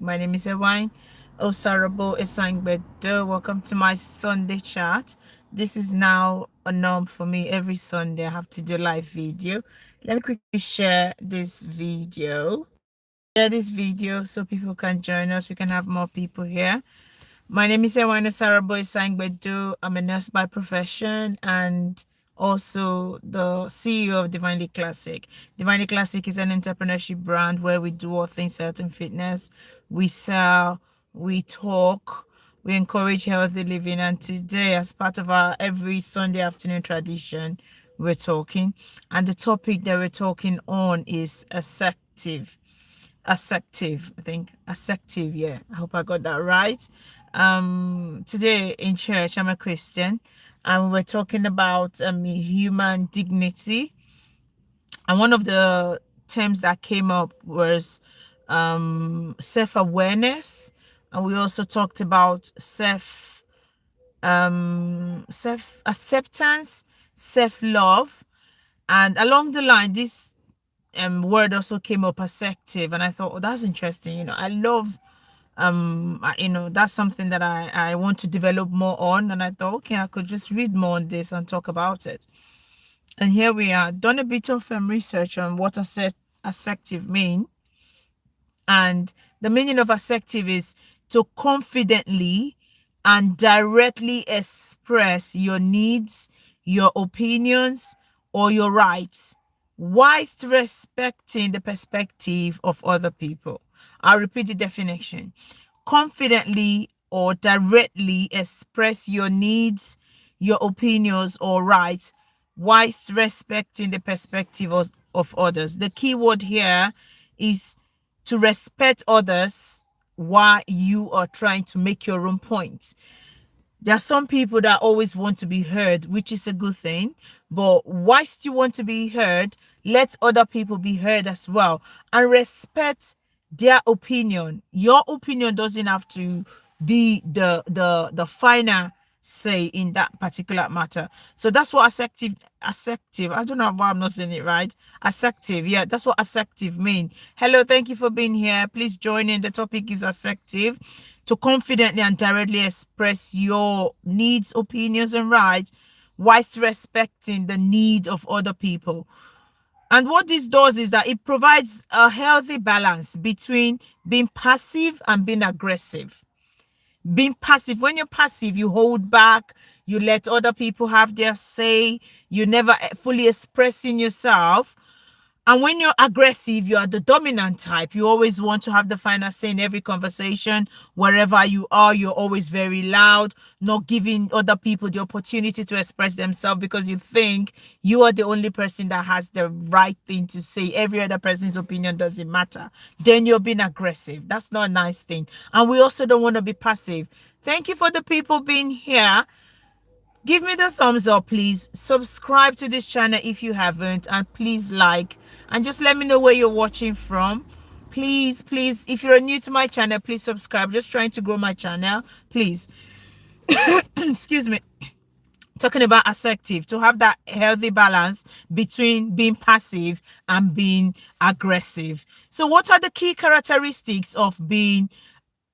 My name is Ewine Osarabo Esangbedo. Welcome to my Sunday chat. This is now a norm for me. Every Sunday I have to do live video. Let me quickly share this video. Share this video so people can join us. We can have more people here. My name is Ewana Saraboy Sangbedu. I'm a nurse by profession and also the CEO of Divinely Classic. Divinely Classic is an entrepreneurship brand where we do all things health and fitness. We sell, we talk, we encourage healthy living. And today, as part of our every Sunday afternoon tradition, we're talking. And the topic that we're talking on is assertive, I think. Assertive, yeah. I hope I got that right. Today in church, I'm a Christian, and we're talking about human dignity. And one of the terms that came up was self-awareness, and we also talked about self acceptance, self-love, and along the line, this word also came up, assertive, and I thought, oh, that's interesting. I love that's something that I want to develop more on, and I thought, okay, I could just read more on this and talk about it. And here we are, done a bit of research on what assertive mean. And the meaning of assertive is to confidently and directly express your needs, your opinions, or your rights, whilst respecting the perspective of other people. I'll repeat the definition. Confidently or directly express your needs, your opinions, or rights, whilst respecting the perspective of others. The key word here is to respect others while you are trying to make your own points. There are some people that always want to be heard, which is a good thing. But whilst you want to be heard, let other people be heard as well and respect their opinion. Your opinion doesn't have to be the final say in that particular matter. So that's what assertive. I don't know why I'm not saying it right. Assertive. Yeah, that's what assertive mean. Hello, thank you for being here. Please join in. The topic is assertive. To confidently and directly express your needs, opinions, and rights, whilst respecting the need of other people. And what this does is that it provides a healthy balance between being passive and being aggressive. Being passive, when you're passive, you hold back, you let other people have their say, you never fully expressing yourself. And when you're aggressive, you are the dominant type. You always want to have the final say in every conversation. Wherever you are, you're always very loud, not giving other people the opportunity to express themselves because you think you are the only person that has the right thing to say. Every other person's opinion doesn't matter. Then you're being aggressive. That's not a nice thing. And we also don't want to be passive. Thank you for the people being here. Give me the thumbs up, please. Subscribe to this channel if you haven't, and please like, and just let me know where you're watching from. Please, if you're new to my channel, please subscribe. Just trying to grow my channel, please. Excuse me. Talking about assertive, to have that healthy balance between being passive and being aggressive. So what are the key characteristics of being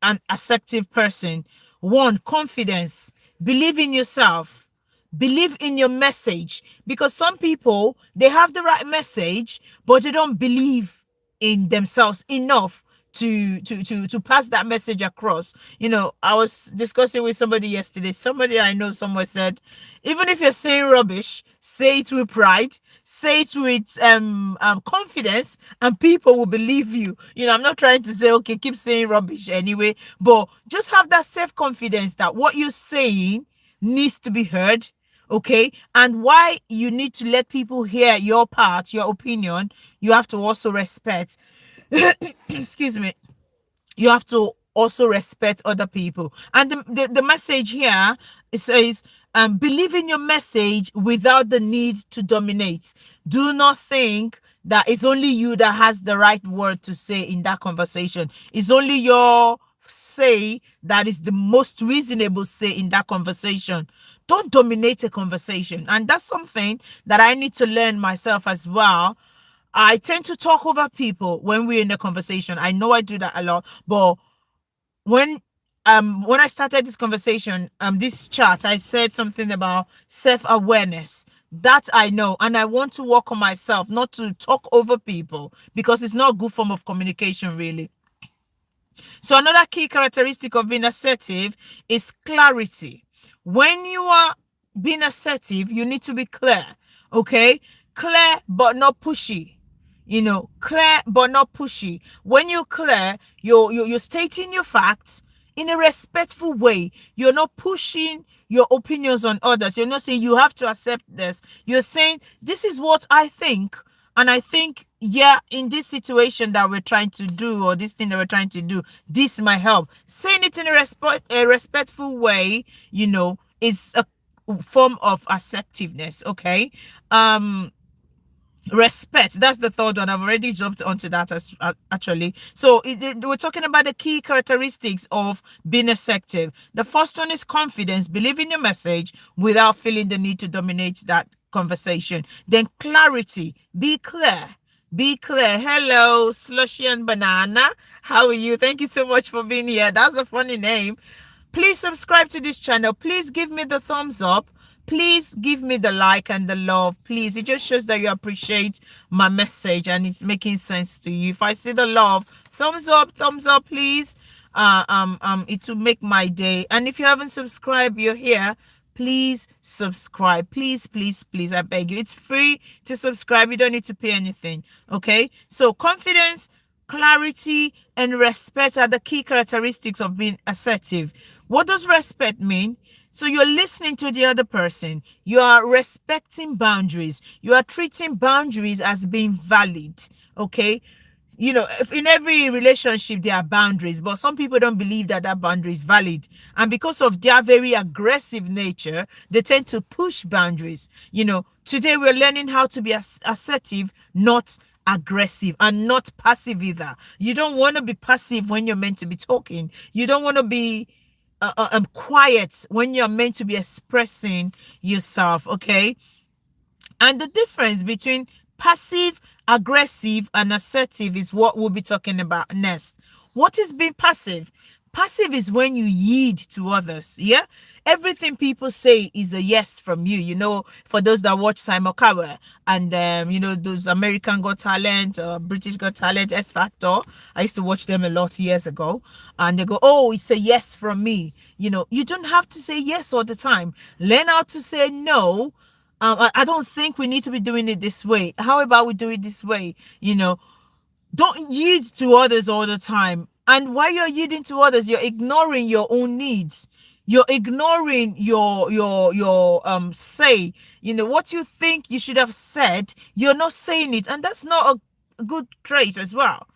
an assertive person? One, confidence. Believe in yourself. Believe in your message, because some people, they have the right message, but they don't believe in themselves enough to pass that message across. I was discussing with somebody yesterday. Somebody I know somewhere said, even if you're saying rubbish, say it with pride, say it with confidence, and people will believe you. I'm not trying to say, okay, keep saying rubbish anyway, but just have that self-confidence that what you're saying needs to be heard. Okay, and why you need to let people hear your part, your opinion, you have to also respect. Excuse me. You have to also respect other people. And the message here, it says, believe in your message without the need to dominate. Do not think that it's only you that has the right word to say in that conversation. It's only your say that is the most reasonable say in that conversation. Don't dominate a conversation. And that's something that I need to learn myself as well. I tend to talk over people when we're in a conversation. I know I do that a lot, but when when I started this conversation, this chat, I said something about self-awareness. That I know, and I want to work on myself, not to talk over people, because it's not a good form of communication, really. So another key characteristic of being assertive is clarity. When you are being assertive, you need to be clear. Okay? Clear but not pushy. Clear but not pushy. When you're clear, you're stating your facts in a respectful way. You're not pushing your opinions on others. You're not saying you have to accept this. You're saying this is what I think, and I think, yeah, in this situation that we're trying to do, or this thing that we're trying to do, this might help. Saying it in a respectful way, is a form of assertiveness. Okay. Respect, that's the third one. I've already jumped onto that actually. So we're talking about the key characteristics of being assertive. The first one is confidence, believing your message without feeling the need to dominate that conversation. Then clarity, be clear. Be clear. Hello, Slushy and Banana. How are you? Thank you so much for being here. That's a funny name. Please subscribe to this channel. Please give me the thumbs up. Please give me the like and the love. Please, it just shows that you appreciate my message and it's making sense to you. If I see the love, thumbs up, please. It will make my day. And if you haven't subscribed, you're here, please subscribe. Please, please, please, I beg you. It's free to subscribe. You don't need to pay anything. Okay? So confidence, clarity, and respect are the key characteristics of being assertive. What does respect mean? So you're listening to the other person. You are respecting boundaries. You are treating boundaries as being valid. Okay? If in every relationship there are boundaries, but some people don't believe that that boundary is valid, and because of their very aggressive nature, they tend to push boundaries. Today we're learning how to be assertive, not aggressive, and not passive either. You don't want to be passive when you're meant to be talking. You don't want to be quiet when you're meant to be expressing yourself. Okay? And the difference between passive, aggressive, and assertive is what we'll be talking about next. What is being passive? Passive is when you yield to others. Yeah. Everything people say is a yes from you. For those that watch Simon Cowell and those American Got Talent, British Got Talent, X Factor. I used to watch them a lot years ago, and they go, "Oh, it's a yes from me." You don't have to say yes all the time. Learn how to say no. I don't think we need to be doing it this way. How about we do it this way? Don't yield to others all the time. And while you're yielding to others, you're ignoring your own needs. You're ignoring your say. What you think you should have said, you're not saying it, and that's not a good trait as well.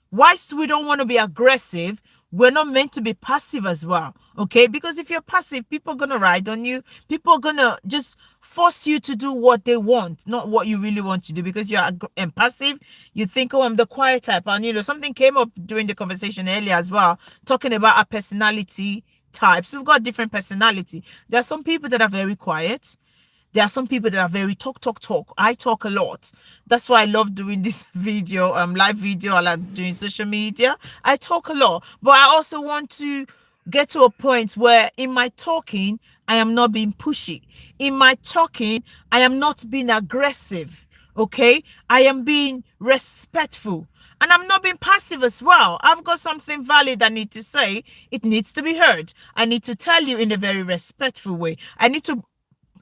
Whilst we don't want to be aggressive, we're not meant to be passive as well. Okay? Because if you're passive, people are going to ride on you. People are going to just force you to do what they want, not what you really want to do. Because you're passive, you think, oh, I'm the quiet type. And, something came up during the conversation earlier as well, talking about our personality types. We've got different personality. There are some people that are very quiet. There are some people that are very talk. I talk a lot. That's why I love doing this video, live video. I like doing social media. I talk a lot, but I also want to get to a point where in my talking, I am not being pushy. In my talking, I am not being aggressive. Okay? I am being respectful. And I'm not being passive as well. I've got something valid I need to say. It needs to be heard. I need to tell you in a very respectful way. I need to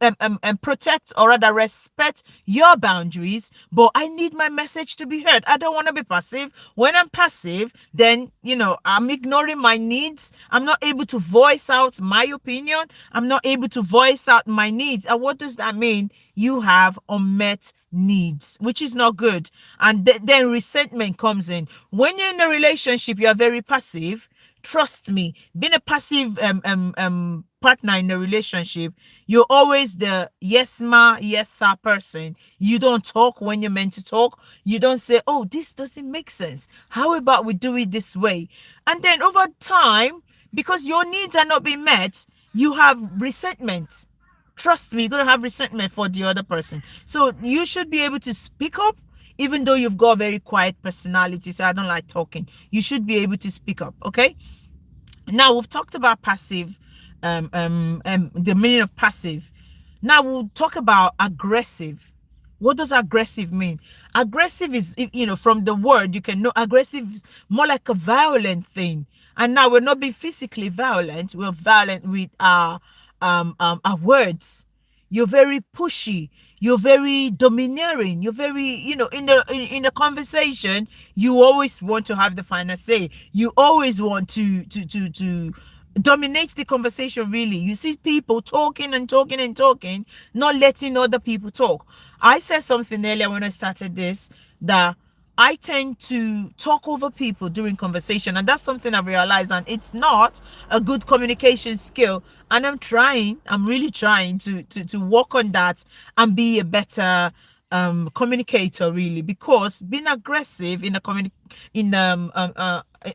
and protect, or rather respect, your boundaries, but I need my message to be heard. I don't want to be passive. When I'm passive, then I'm ignoring my needs. I'm not able to voice out my opinion. I'm not able to voice out my needs. And what does that mean? You have unmet needs, which is not good. And then resentment comes in. When you're in a relationship, you are very passive. Trust me, being a passive partner in a relationship, you're always the yes ma, yes sir person. You don't talk when you're meant to talk. You don't say, oh, this doesn't make sense. How about we do it this way? And then over time, because your needs are not being met, you have resentment. Trust me, you're going to have resentment for the other person. So you should be able to speak up, even though you've got a very quiet personality. So I don't like talking. You should be able to speak up, okay? Now we've talked about passive, the meaning of passive. Now we'll talk about aggressive. What does aggressive mean? Aggressive is, from the word you can know aggressive is more like a violent thing. And now we're not being physically violent. We're violent with our words. You're very pushy. You're very domineering. You're very, in a conversation, you always want to have the final say. You always want to dominate the conversation. Really, you see people talking and talking and talking, not letting other people talk. I said something earlier when I started this, that I tend to talk over people during conversation, and that's something I've realized, and it's not a good communication skill. And I'm really trying to work on that and be a better communicator, really, because being aggressive in an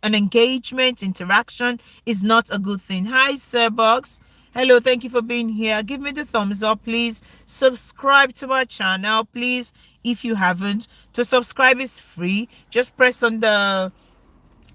engagement interaction is not a good thing. Hi, Sir Box. Hello, thank you for being here. Give me the thumbs up, please. Subscribe to my channel, please, if you haven't. To subscribe is free. Just press on the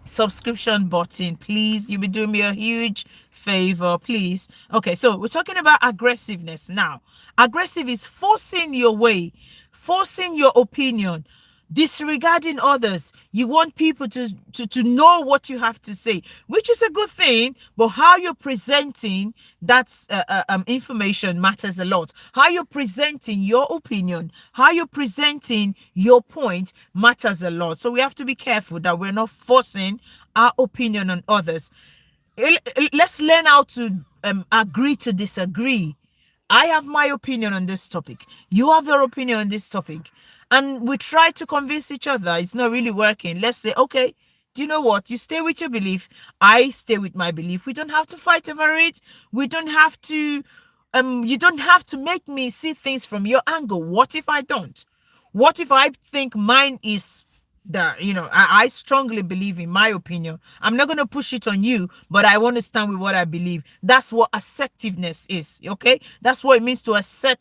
subscription button, please. You'll be doing me a huge favor, please. Okay, so we're talking about aggressiveness now. Aggressive is forcing your way, forcing your opinion, disregarding others. You want people to know what you have to say, which is a good thing, but how you're presenting that information matters a lot. How you're presenting your opinion, how you're presenting your point matters a lot. So we have to be careful that we're not forcing our opinion on others. Let's learn how to agree to disagree. I have my opinion on this topic. You have your opinion on this topic. And we try to convince each other. It's not really working. Let's say, okay, do you know what? You stay with your belief. I stay with my belief. We don't have to fight over it. We don't have to, you don't have to make me see things from your angle. What if I don't? What if I think mine is that, I strongly believe in my opinion. I'm not going to push it on you, but I want to stand with what I believe. That's what assertiveness is. Okay, that's what it means to assert,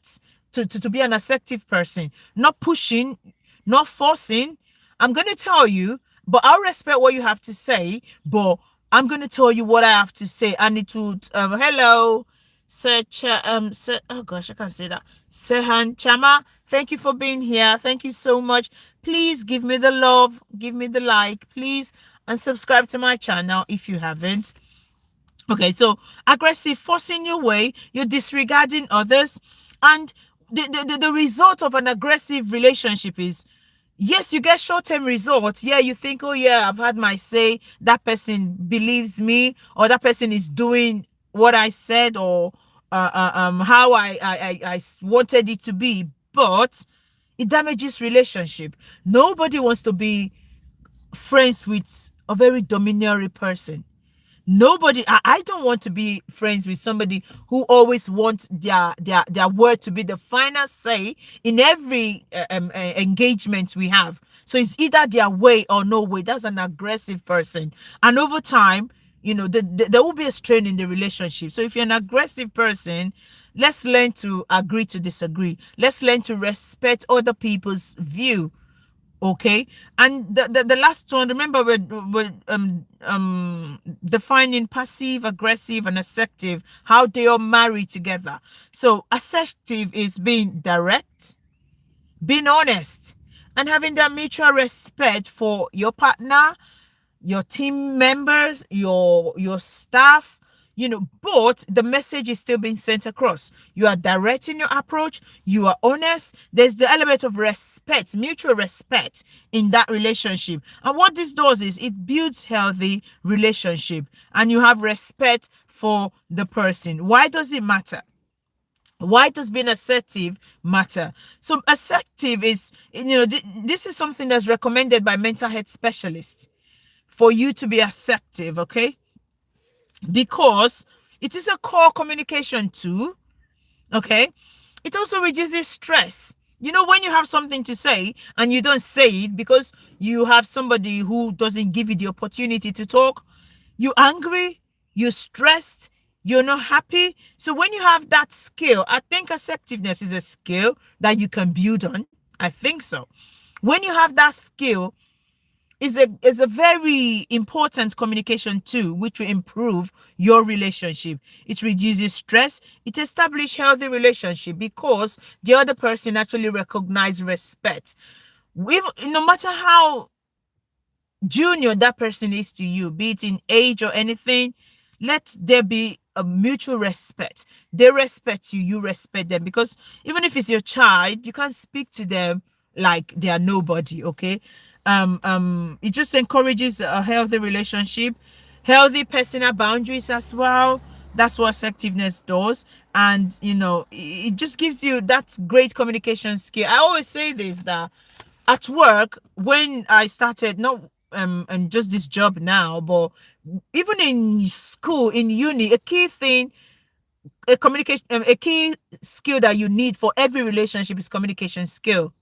to be an assertive person. Not pushing, not forcing. I'm going to tell you, but I'll respect what you have to say, but I'm going to tell you what I have to say. And it would hello, oh gosh, I can't say that. Sehan Chama, thank you for being here. Thank you so much. Please give me the love, give me the like, please, and subscribe to my channel if you haven't. Okay, so aggressive, forcing your way, you're disregarding others, and the result of an aggressive relationship is, yes, you get short-term results. Yeah, you think, oh yeah, I've had my say, that person believes me, or that person is doing what I said, or how I wanted it to be, but it damages relationship. Nobody wants to be friends with a very domineering person. Nobody, I don't want to be friends with somebody who always wants their word to be the final say in every engagement we have. So it's either their way or no way. That's an aggressive person. And over time, there will be a strain in the relationship. So if you're an aggressive person, let's learn to agree to disagree. Let's learn to respect other people's view. Okay, and the last one, remember, we're defining passive, aggressive, and assertive, how they all marry together. So assertive is being direct, being honest, and having that mutual respect for your partner, your team members, your staff, but the message is still being sent across. You are direct in your approach, you are honest. There's the element of respect, mutual respect in that relationship. And what this does is it builds healthy relationship, and you have respect for the person. Why does it matter? Why does being assertive matter? So assertive is, this is something that's recommended by mental health specialists, for you to be assertive, okay? Because it is a core communication tool, okay? It also reduces stress. When you have something to say and you don't say it because you have somebody who doesn't give you the opportunity to talk, you're angry, you're stressed, you're not happy. So when you have that skill, I think assertiveness is a skill that you can build on. I think so. When you have that skill, is a very important communication tool which will improve your relationship. It reduces stress. It establishes healthy relationship because the other person actually recognize respect. No matter how junior that person is to you, be it in age or anything, let there be a mutual respect. They respect you, you respect them. Because even if it's your child, you can't speak to them like they are nobody, okay? It just encourages a healthy relationship, healthy personal boundaries as well. That's what assertiveness does. And it just gives you that great communication skill. I always say this, that at work, when I started, not and just this job now, but even in school, in uni, a key thing, a key skill that you need for every relationship is communication skill.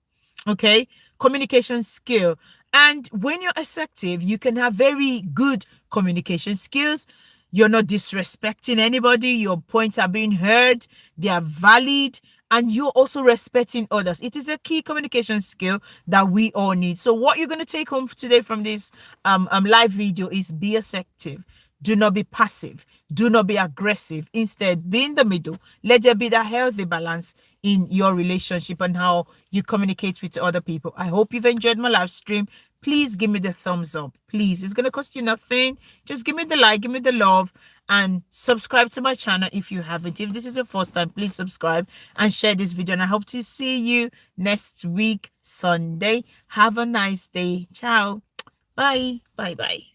Okay, communication skill. And when you're assertive, you can have very good communication skills. You're not disrespecting anybody, your points are being heard, they are valid, and you're also respecting others. It is a key communication skill that we all need. So what you're going to take home today from this live video is be assertive. Do not be passive. Do not be aggressive. Instead, be in the middle. Let there be that healthy balance in your relationship and how you communicate with other people. I hope you've enjoyed my live stream. Please give me the thumbs up. Please. It's going to cost you nothing. Just give me the like, give me the love, and subscribe to my channel if you haven't. If this is your first time, please subscribe and share this video. And I hope to see you next week, Sunday. Have a nice day. Ciao. Bye. Bye-bye.